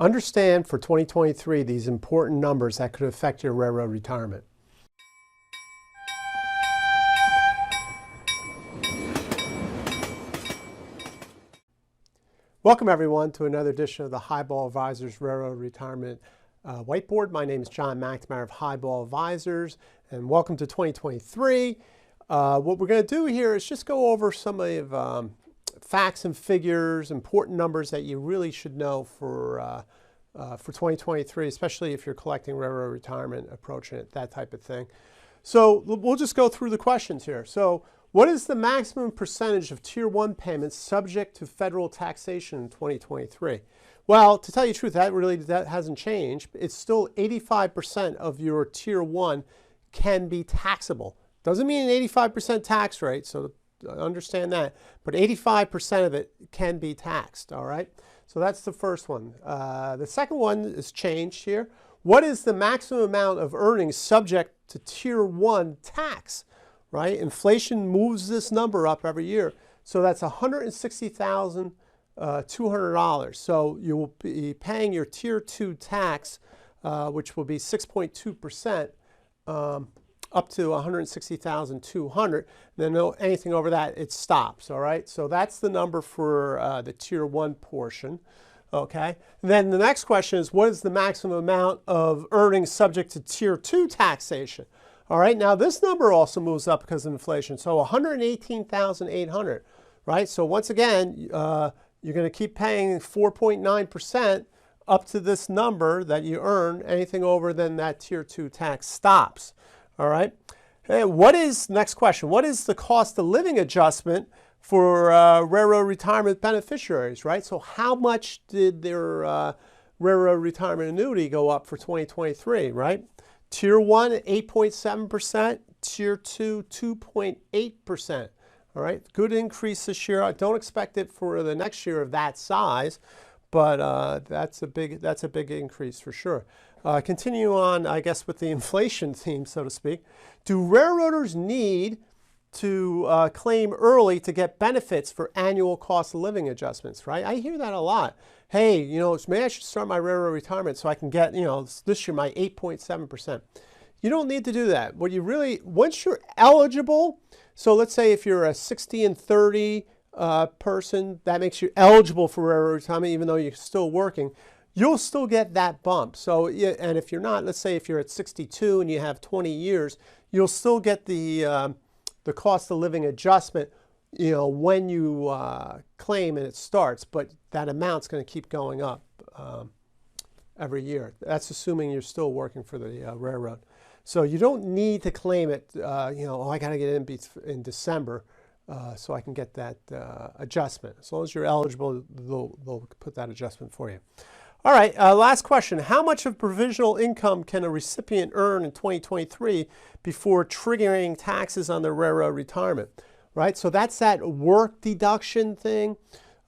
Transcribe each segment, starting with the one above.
Understand for 2023 these important numbers that could affect your railroad retirement. Welcome everyone to another edition of the Highball Advisors Railroad Retirement Whiteboard. My name is John McNamara of Highball Advisors, and welcome to 2023. What we're going to do here is just go over some of facts and figures, important numbers that you really should know for 2023, especially if you're collecting railroad retirement, approaching it, that type of thing. So we'll just go through the questions here. So what is the maximum percentage of Tier 1 payments subject to federal taxation in 2023? Well, to tell you the truth, that hasn't changed. It's still 85% of your Tier 1 can be taxable. Doesn't mean an 85% tax rate, so understand that. But 85% of it can be taxed, all right? So that's the first one. The second one is changed here. What is the maximum amount of earnings subject to Tier 1 tax? Right? Inflation moves this number up every year. So that's $160,200. So you will be paying your Tier 2 tax, which will be 6.2%, up to $160,200. Then anything over that, it stops. All right. So that's the number for the Tier 1 portion. Okay. And then the next question is, what is the maximum amount of earnings subject to Tier 2 taxation? All right, now this number also moves up because of inflation. So 118,800, right? So once again, you're going to keep paying 4.9% up to this number that you earn. Anything over than that Tier 2 tax stops. All right. Hey, next question? What is the cost of living adjustment for railroad retirement beneficiaries, right? So how much did their railroad retirement annuity go up for 2023, right? Tier 1, 8.7%. Tier 2, 2.8%. All right, good increase this year. I don't expect it for the next year of that size, but that's a big increase for sure. Continue on, I guess, with the inflation theme, so to speak. Do railroaders need to claim early to get benefits for annual cost of living adjustments, right? I hear that a lot. Hey, maybe I should start my railroad retirement so I can get, this year my 8.7%. You don't need to do that. Once you're eligible, so let's say if you're a 60 and 30 person, that makes you eligible for railroad retirement even though you're still working, you'll still get that bump. So, and if you're not, let's say if you're at 62 and you have 20 years, you'll still get the cost of living adjustment, when you claim and it starts, but that amount's going to keep going up every year. That's assuming you're still working for the railroad. So you don't need to claim it, I got to get it in December so I can get that adjustment. As long as you're eligible, they'll put that adjustment for you. All right, last question. How much of provisional income can a recipient earn in 2023 before triggering taxes on their railroad retirement? Right, so that's that work deduction thing.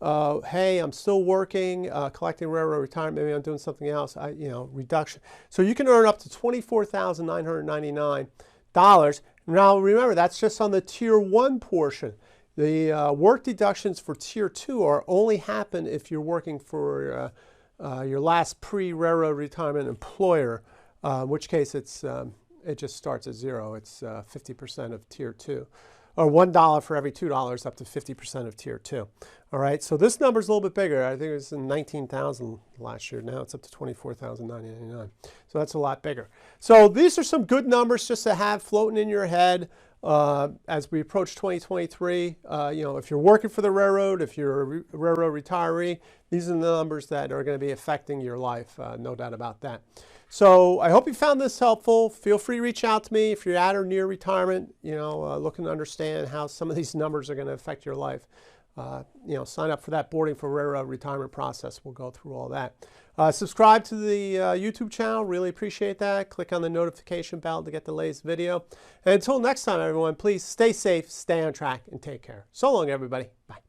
Hey, I'm still working, collecting railroad retirement. Maybe I'm doing something else. Reduction. So you can earn up to $24,999. Now remember, that's just on the Tier 1 portion. The work deductions for Tier 2 only happen if you're working for your last pre-railroad retirement employer, in which case it just starts at zero. It's 50% of Tier 2, or $1 for every $2 up to 50% of Tier 2. All right, so this number is a little bit bigger. I think it was in 19,000 last year. Now it's up to 24,999. So that's a lot bigger. So these are some good numbers just to have floating in your head as we approach 2023. If you're working for the railroad, if you're a railroad retiree, these are the numbers that are going to be affecting your life, no doubt about that. So I hope you found this helpful. Feel free to reach out to me if you're at or near retirement, looking to understand how some of these numbers are going to affect your life. Sign up for that boarding for railroad retirement process. We'll go through all that. Subscribe to the YouTube channel. Really appreciate that. Click on the notification bell to get the latest video. And until next time, everyone, please stay safe, stay on track, and take care. So long, everybody. Bye.